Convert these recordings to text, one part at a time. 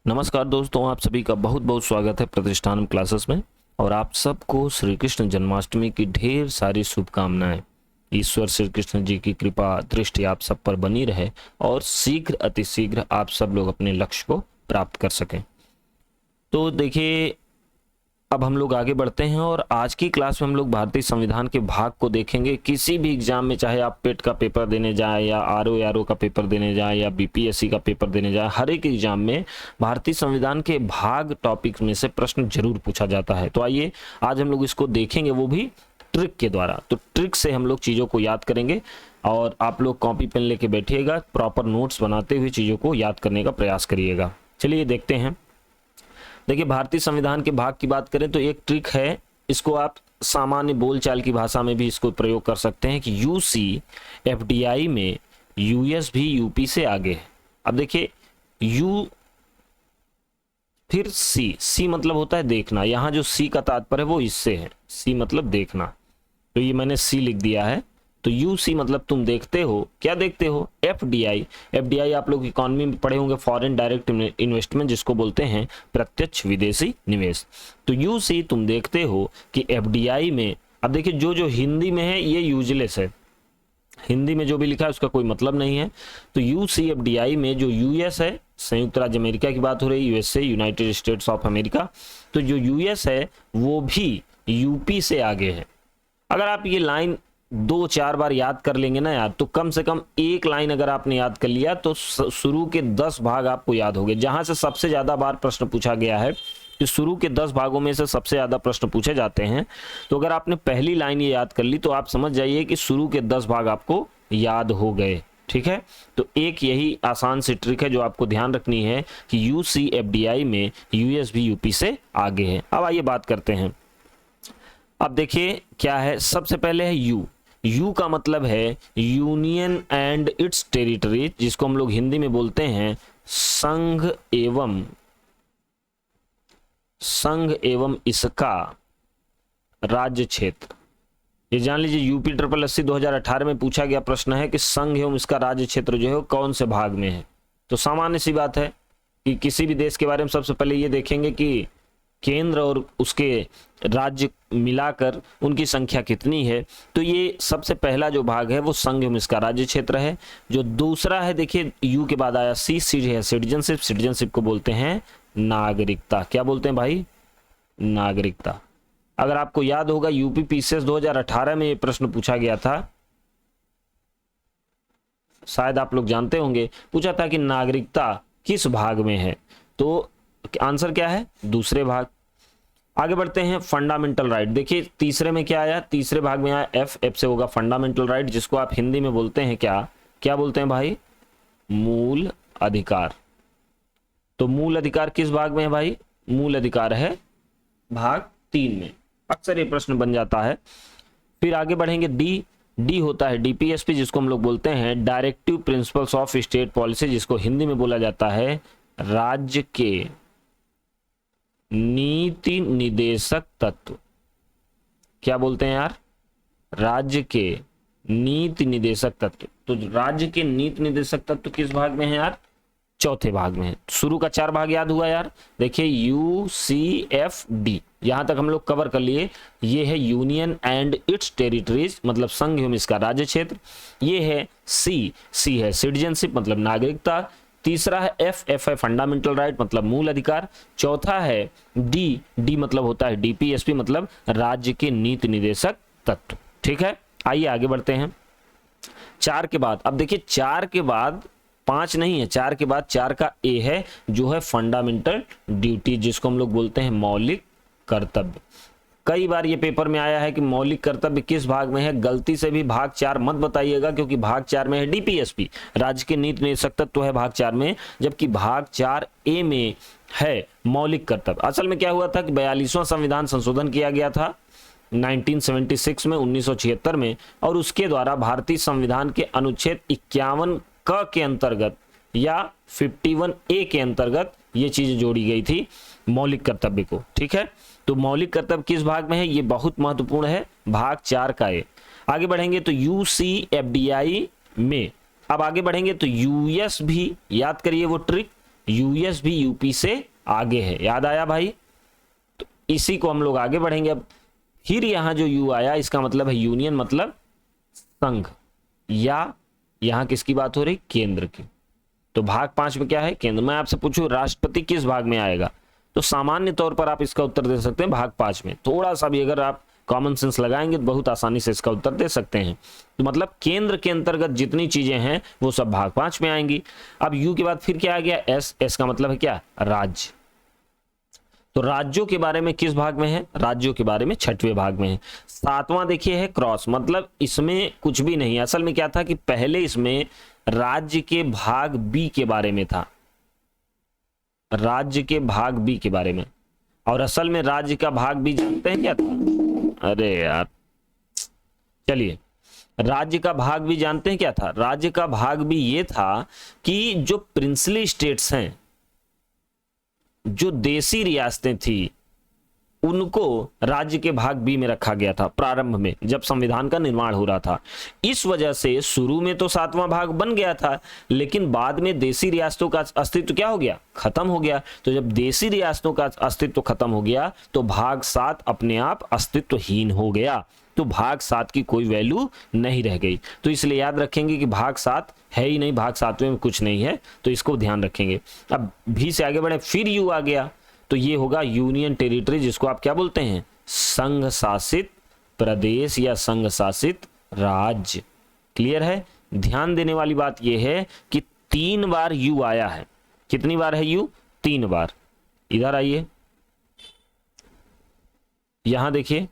नमस्कार दोस्तों, आप सभी का बहुत बहुत स्वागत है प्रतिष्ठान क्लासेस में। और आप सबको श्री कृष्ण जन्माष्टमी की ढेर सारी शुभकामनाएं। ईश्वर श्री कृष्ण जी की कृपा दृष्टि आप सब पर बनी रहे और शीघ्र अतिशीघ्र आप सब लोग अपने लक्ष्य को प्राप्त कर सकें। तो देखिए, अब हम लोग आगे बढ़ते हैं और आज की क्लास में हम लोग भारतीय संविधान के भाग को देखेंगे। किसी भी एग्जाम में, चाहे आप पेट का पेपर देने जाए या आरओ का पेपर देने जाए या बीपीएससी का पेपर देने जाए, हर एक एग्जाम में भारतीय संविधान के भाग टॉपिक में से प्रश्न जरूर पूछा जाता है। तो आइए आज हम लोग इसको देखेंगे, वो भी ट्रिक के द्वारा। तो ट्रिक से हम लोग चीज़ों को याद करेंगे और आप लोग कॉपी पेन लेके बैठिएगा, प्रॉपर नोट्स बनाते हुए चीज़ों को याद करने का प्रयास करिएगा। चलिए देखते हैं। देखिए, भारतीय संविधान के भाग की बात करें तो एक ट्रिक है, इसको आप सामान्य बोलचाल की भाषा में भी इसको प्रयोग कर सकते हैं कि यूसी एफडीआई में यूएस भी यूपी से आगे है। अब देखिए, यू फिर सी मतलब होता है देखना। यहां जो सी का तात्पर्य है वो इससे है, सी मतलब देखना। तो ये मैंने सी लिख दिया है। तो यूसी मतलब तुम देखते हो, क्या देखते हो? एफडीआई आप लोग इकोनॉमी में पढ़े होंगे, फॉरेन डायरेक्ट इन्वेस्टमेंट, जिसको बोलते हैं प्रत्यक्ष विदेशी निवेश। तो यूसी तुम देखते हो कि एफडीआई में, अब देखिए जो हिंदी में है ये यूजलेस है, हिंदी में जो भी लिखा है उसका कोई मतलब नहीं है। तो यूसीएफडीआई में जो यूएस है, संयुक्त राज्य अमेरिका की बात हो रही है, USA, United states of America, तो जो यूएस है वो भी यूपी से आगे है। अगर आप ये लाइन 2-4 बार याद कर लेंगे ना यार, तो कम से कम एक लाइन अगर आपने याद कर लिया तो शुरू के 10 भाग आपको याद हो गए। जहां से सबसे ज्यादा बार प्रश्न पूछा गया है कि शुरू के 10 भागों में से सबसे ज्यादा प्रश्न पूछे जाते हैं, तो अगर आपने पहली लाइन ये याद कर ली तो आप समझ जाइए कि शुरू के 10 भाग आपको याद हो गए। ठीक है, तो एक यही आसान सी ट्रिक है जो आपको ध्यान रखनी है कि यूसीएफडीआई में यूएस भी यूपी से आगे है। अब आइए बात करते हैं। अब देखिए क्या है, सबसे पहले है यू का मतलब है यूनियन एंड इट्स टेरिटरी, जिसको हम लोग हिंदी में बोलते हैं संघ एवं इसका राज्य क्षेत्र। ये जान लीजिए, यूपी 8080 2018 में पूछा गया प्रश्न है कि संघ एवं इसका राज्य क्षेत्र जो है कौन से भाग में है। तो सामान्य सी बात है कि किसी भी देश के बारे में सबसे पहले ये देखेंगे कि केंद्र और उसके राज्य मिलाकर उनकी संख्या कितनी है। तो ये सबसे पहला जो भाग है वो संघ एवं इसका राज्य क्षेत्र है। जो दूसरा है, देखिए यू के बाद आया सी है सिटीजनशिप। सिटीजनशिप को बोलते हैं नागरिकता। क्या बोलते हैं भाई? नागरिकता। अगर आपको याद होगा, यूपी पीसीएस 2018 में ये प्रश्न पूछा गया था, शायद आप लोग जानते होंगे, पूछा था कि नागरिकता किस भाग में है। तो आंसर क्या है? दूसरे भाग। आगे बढ़ते हैं, फंडामेंटल राइट। देखिए तीसरे में क्या आया? तीसरे भाग में आया एफ से होगा फंडामेंटल राइट, जिसको आप हिंदी में बोलते हैं क्या बोलते हैं भाई? मूल अधिकार। तो मूल अधिकार किस भाग में है भाई? मूल अधिकार है भाग 3 में। अक्सर ये प्रश्न बन जाता है। फिर आगे बढ़ेंगे, डी होता है डीपीएसपी, जिसको हम लोग बोलते हैं directive principles of state policy, जिसको हिंदी में बोला जाता है राज्य के नीति निदेशक तत्व। क्या बोलते हैं यार? राज्य के नीति निदेशक तत्व। तो राज्य के नीति निदेशक तत्व किस भाग में है यार? चौथे भाग में है। शुरू का 4 भाग याद हुआ यार? देखिए यूसीएफडी, यहां तक हम लोग कवर कर लिए। ये है यूनियन एंड इट्स टेरिटरीज, मतलब संघ एवं इसका राज्य क्षेत्र। ये है सी है सिटीजनशिप, मतलब नागरिकता। तीसरा है एफ है फंडामेंटल राइट, मतलब मूल अधिकार। चौथा है डी मतलब होता है डीपीएसपी, मतलब राज्य के नीति निदेशक तत्व। ठीक है, आइए आगे बढ़ते हैं। 4 के बाद, अब देखिए 4 के बाद 5 नहीं है, 4 के बाद 4 का ए है, जो है फंडामेंटल ड्यूटी, जिसको हम लोग बोलते हैं मौलिक कर्तव्य। कई बार ये पेपर में आया है कि मौलिक कर्तव्य किस भाग में है। गलती से भी भाग 4 मत बताइएगा, क्योंकि भाग 4 में है डीपीएसपी, राज्य के नीति निदेशक तत्व है भाग 4 में, जबकि भाग 4 ए में है मौलिक कर्तव्य। असल में क्या हुआ था कि 42वां संविधान संशोधन किया गया था 1976 में, 1976 में, और उसके द्वारा भारतीय संविधान के अनुच्छेद 51 क के अंतर्गत या 51 ए के अंतर्गत ये चीज जोड़ी गई थी मौलिक कर्तव्य को। ठीक है, तो मौलिक कर्तव्य किस भाग में है? ये बहुत महत्वपूर्ण है, भाग 4 का ए। आगे बढ़ेंगे तो यूसीएफडीआई में, अब आगे बढ़ेंगे तो यूएस भी, याद करिए वो ट्रिक, यूएस भी यूपी से आगे है, याद आया भाई। तो इसी को हम लोग आगे बढ़ेंगे। अब फिर यहां जो यू आया इसका मतलब है यूनियन, मतलब संघ, या यहां किसकी बात हो रही, केंद्र की। तो भाग 5 में क्या है, केंद्र। मैं आपसे पूछूं राष्ट्रपति किस भाग में आएगा, तो सामान्य तौर पर आप इसका उत्तर दे सकते हैं भाग 5 में। थोड़ा सा भी अगर आप कॉमन सेंस लगाएंगे तो बहुत आसानी से इसका उत्तर दे सकते हैं। तो मतलब केंद्र के अंतर्गत जितनी चीजें हैं वो सब भाग 5 में आएंगी। अब यू के बाद फिर क्या आ गया, एस। एस का मतलब है क्या, राज्य। तो राज्यों के बारे में किस भाग में है, राज्यों के बारे में 6वें भाग में है। 7वां देखिए है क्रॉस, मतलब इसमें कुछ भी नहीं। असल में क्या था कि पहले इसमें राज्य के भाग बी के बारे में था, राज्य के भाग बी के बारे में। और असल में राज्य का भाग बी जानते हैं क्या था, अरे यार चलिए, राज्य का भाग भी जानते हैं क्या था। राज्य का भाग भी ये था कि जो प्रिंसली स्टेट्स हैं, जो देसी रियासतें थी, उनको राज्य के भाग बी में रखा गया था प्रारंभ में, जब संविधान का निर्माण हो रहा था। इस वजह से शुरू में तो 7वां भाग बन गया था, लेकिन बाद में देसी रियासतों का अस्तित्व क्या हो गया, खत्म हो गया। तो जब देसी रियासतों का अस्तित्व खत्म हो गया तो भाग 7 अपने आप अस्तित्वहीन हो गया। तो भाग 7 की कोई वैल्यू नहीं रह गई। तो इसलिए याद रखेंगे कि भाग 7 है ही नहीं, भाग 7वें में कुछ नहीं है, तो इसको ध्यान रखेंगे। अब भी से आगे बढ़े, फिर यू आ गया, तो ये होगा यूनियन टेरिटरी, जिसको आप क्या बोलते हैं, संघ शासित प्रदेश या संघ शासित राज्य। क्लियर है। ध्यान देने वाली बात यह है कि 3 बार यू आया है। कितनी बार है यू, 3 बार। इधर आइए, यहां देखिए,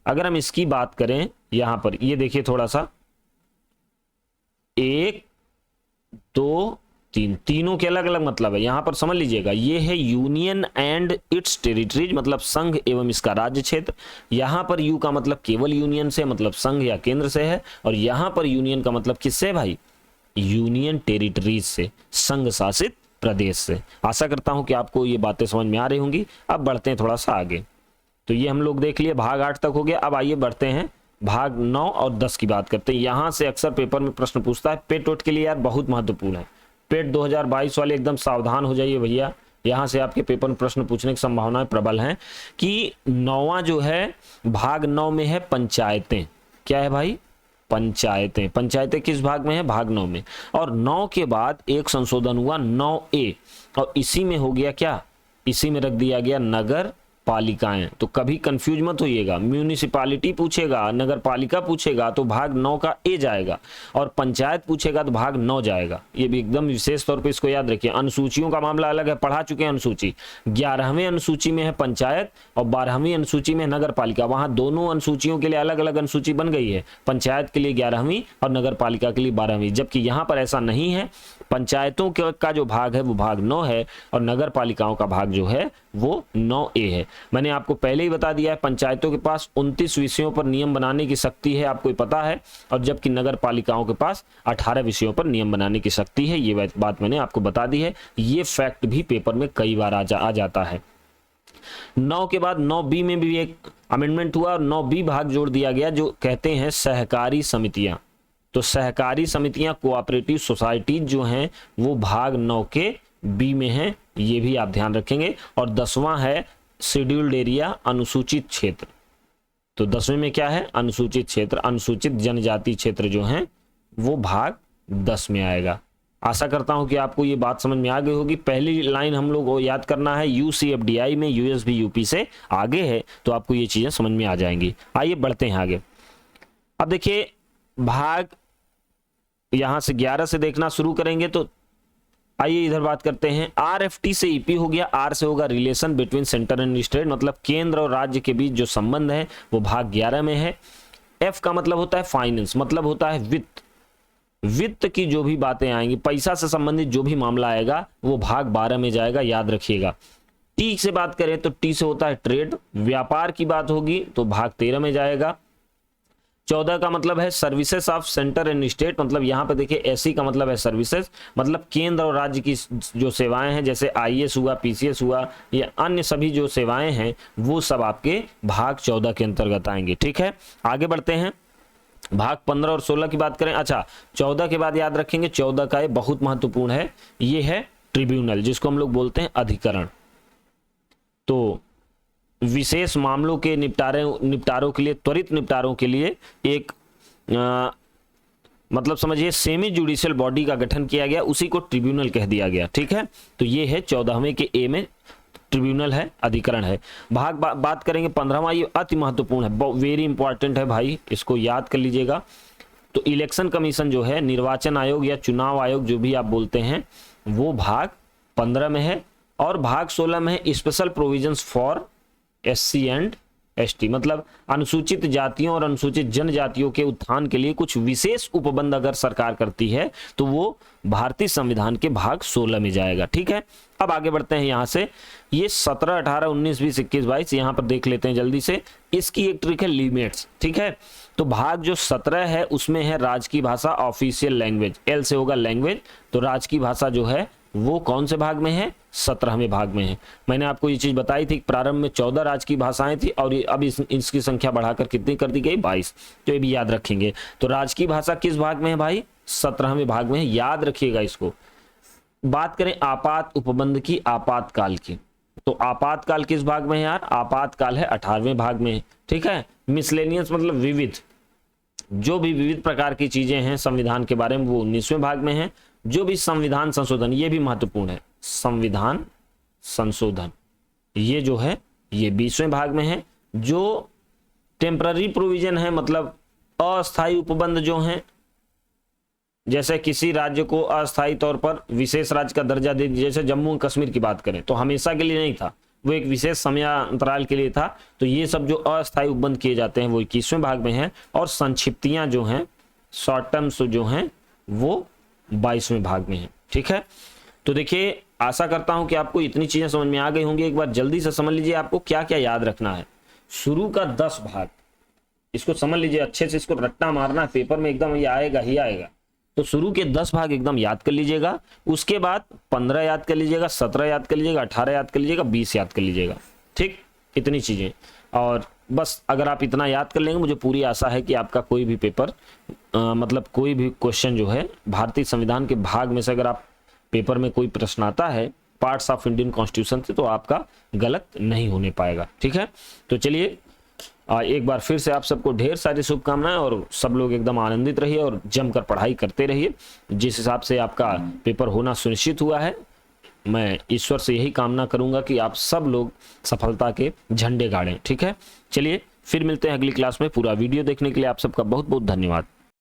अगर हम इसकी बात करें यहां पर, ये देखिए थोड़ा सा, 1 2 3, तीनों के अलग अलग मतलब है। यहां पर समझ लीजिएगा, ये है यूनियन एंड इट्स टेरिटरीज, मतलब संघ एवं इसका राज्य क्षेत्र। यहां पर यू का मतलब केवल यूनियन से, मतलब संघ या केंद्र से है। और यहां पर यूनियन का मतलब किससे भाई, यूनियन टेरिटरीज से, संघ शासित प्रदेश से। आशा करता हूं कि आपको ये बातें समझ में आ रही होंगी। अब बढ़ते हैं थोड़ा सा आगे। तो ये हम लोग देख लिए, भाग 8 तक हो गया। अब आइए बढ़ते हैं भाग 9 और 10 की बात करते हैं। यहां से अक्सर पेपर में प्रश्न पूछता है, पेट वोट के लिए यार बहुत महत्वपूर्ण है। पेट 2022 वाले एकदम सावधान हो जाइए भैया, यहां से आपके पेपर में प्रश्न पूछने की संभावनाएं प्रबल हैं। कि 9वां जो है, भाग 9 में है पंचायतें। क्या है भाई, पंचायतें। पंचायतें किस भाग में है, भाग 9 में। और 9 के बाद एक संशोधन हुआ 9A, और इसी में हो गया क्या, इसी में रख दिया गया नगर पालिकाएं। तो कभी कंफ्यूज मत होइएगा, म्यूनिसिपालिटी पूछेगा, नगर पालिका पूछेगा तो भाग 9 का ए जाएगा, और पंचायत पूछेगा तो भाग 9 जाएगा। ये भी एकदम विशेष तौर पे इसको याद रखिए। अनुसूचियों का मामला अलग है, पढ़ा चुके हैं अनुसूची। 11वें अनुसूची में है पंचायत और 12वीं अनुसूची में नगर पालिका। वहां दोनों अनुसूचियों के लिए अलग अलग अनुसूची बन गई है, पंचायत के लिए 11वीं और नगर पालिका के लिए 12वीं। जबकि यहाँ पर ऐसा नहीं है, पंचायतों का जो भाग है वो भाग 9 है, और नगर पालिकाओं का भाग जो है वो 9A है। मैंने आपको पहले ही बता दिया है, पंचायतों के पास 29 विषयों पर नियम बनाने की शक्ति है, आपको पता है। और जबकि नगर पालिकाओं के पास 18 विषयों पर नियम बनाने की शक्ति है। ये बात मैंने आपको बता दी है। ये फैक्ट भी पेपर में कई बार आ जाता है। 9 के बाद 9B में भी एक अमेंडमेंट हुआ और 9B भाग जोड़ दिया गया, जो कहते हैं सहकारी समितियां। तो सहकारी समितियां, कोऑपरेटिव सोसाइटीज जो हैं वो भाग 9 के बी में हैं, ये भी आप ध्यान रखेंगे। और 10वां है शेड्यूल्ड एरिया, अनुसूचित क्षेत्र। तो 10वें में क्या है, अनुसूचित क्षेत्र, अनुसूचित जनजाति क्षेत्र जो हैं वो भाग 10 में आएगा। आशा करता हूं कि आपको ये बात समझ में आ गई होगी। पहली लाइन हम लोग को याद करना है, UCFDI में यूएस भी यूपी से आगे है, तो आपको ये चीजें समझ में आ जाएंगी। आइए बढ़ते हैं आगे। अब देखिए, भाग यहां से 11 से देखना शुरू करेंगे, तो आइए इधर बात करते हैं। RFT से EP हो गया, R से होगा relation between centre and state, मतलब केंद्र और राज्य के बीच जो संबंध है वो भाग 11 में है। F का मतलब होता है फाइनेंस, मतलब होता है वित्त। वित्त की जो भी बातें आएंगी, पैसा से संबंधित जो भी मामला आएगा वो भाग 12 में जाएगा, याद रखिएगा। T से बात करें तो T से होता है ट्रेड, व्यापार की बात होगी तो भाग 13 में जाएगा। 14 का मतलब है services of centre and state, मतलब यहाँ पे देखिए SC का मतलब है सर्विसेज, मतलब केंद्र और राज्य की जो सेवाएं हैं, जैसे IAS हुआ, PCS हुआ, या अन्य सभी जो सेवाएं हैं वो सब आपके भाग 14 के अंतर्गत आएंगे। ठीक है, आगे बढ़ते हैं। भाग 15 और 16 की बात करें। अच्छा, 14 के बाद याद रखेंगे, 14 का ये बहुत महत्वपूर्ण है, ये है ट्रिब्यूनल, जिसको हम लोग बोलते हैं अधिकरण। तो विशेष मामलों के निपटारों के लिए, त्वरित निपटारों के लिए एक मतलब समझिए सेमी जुडिशियल बॉडी का गठन किया गया, उसी को ट्रिब्यूनल कह दिया गया। ठीक है, तो ये है 14वें के ए में ट्रिब्यूनल है, अधिकरण है। बात करेंगे 15वां, ये अति महत्वपूर्ण है, वेरी इंपॉर्टेंट है भाई, इसको याद कर लीजिएगा। तो इलेक्शन कमीशन जो है, निर्वाचन आयोग या चुनाव आयोग जो भी आप बोलते हैं, वो भाग 15 में है। और भाग 16 में है special provisions for SC and ST, मतलब अनुसूचित जातियों और अनुसूचित जनजातियों के उत्थान के लिए कुछ विशेष उपबंध अगर सरकार करती है तो वो भारतीय संविधान के भाग 16 में जाएगा। ठीक है, अब आगे बढ़ते हैं यहाँ से। ये 17, 18, 19, 20, 21, 22 यहाँ पर देख लेते हैं जल्दी से। इसकी एक ट्रिक है लिमिट्स। ठीक है, तो भाग जो 17 है उसमें है राजकीय भाषा, ऑफिशियल लैंग्वेज, L से होगा लैंग्वेज, तो राजकीय भाषा जो है वो कौन से भाग में है? 17वें भाग में है। मैंने आपको ये चीज बताई थी, प्रारंभ में 14 राजकीय भाषाएं थी और अब इसकी संख्या बढ़ाकर कितनी कर दी गई? 22। तो ये भी याद रखेंगे। तो राजकीय भाषा किस भाग में है भाई? 17वें भाग में है, याद रखिएगा इसको। बात करें आपात उपबंध की, आपातकाल की, तो आपातकाल किस भाग में है यार? आपातकाल है 18वें भाग में। ठीक है, मिसलेनियस मतलब विविध, जो भी विविध प्रकार की चीजें हैं संविधान के बारे में, वो 19वें भाग में है। जो भी संविधान संशोधन, ये भी महत्वपूर्ण है, संविधान संशोधन ये जो है ये 20वें भाग में है। जो टेम्पररी प्रोविजन है, मतलब अस्थायी उपबंध जो हैं, जैसे किसी राज्य को अस्थायी तौर पर विशेष राज्य का दर्जा दे, जैसे जम्मू कश्मीर की बात करें तो हमेशा के लिए नहीं था, वो एक विशेष समयांतराल के लिए था। तो ये सब जो अस्थायी उपबंध किए जाते हैं वो 21वें भाग में है। और संक्षिप्तियां जो हैं, शॉर्ट टर्म्स जो हैं, वो 22वें भाग में है। ठीक है, तो देखिए आशा करता हूं कि आपको इतनी चीजें समझ में आ गई होंगी। एक बार जल्दी से समझ लीजिए आपको क्या क्या याद रखना है। शुरू का 10 भाग इसको समझ लीजिए अच्छे से, इसको रट्टा मारना पेपर में एकदम ये आएगा ही आएगा। तो शुरू के 10 भाग एकदम याद कर लीजिएगा। उसके बाद 15 याद कर लीजिएगा, 17 याद कर लीजिएगा, 18 याद कर लीजिएगा, 20 याद कर लीजिएगा। ठीक, इतनी चीजें। और बस अगर आप इतना याद कर लेंगे, मुझे पूरी आशा है कि आपका कोई भी पेपर मतलब कोई भी क्वेश्चन जो है भारतीय संविधान के भाग में से अगर आप पेपर में कोई प्रश्न आता है पार्ट्स ऑफ इंडियन कॉन्स्टिट्यूशन से, तो आपका गलत नहीं होने पाएगा। ठीक है, तो चलिए एक बार फिर से आप सबको ढेर सारी शुभकामनाएं, और सब लोग एकदम आनंदित रहिए और जमकर पढ़ाई करते रहिए। जिस हिसाब से आपका पेपर होना सुनिश्चित हुआ है, मैं ईश्वर से यही कामना करूंगा कि आप सब लोग सफलता के झंडे गाड़ें। ठीक है, चलिए फिर मिलते हैं अगली क्लास में। पूरा वीडियो देखने के लिए आप सबका बहुत बहुत धन्यवाद।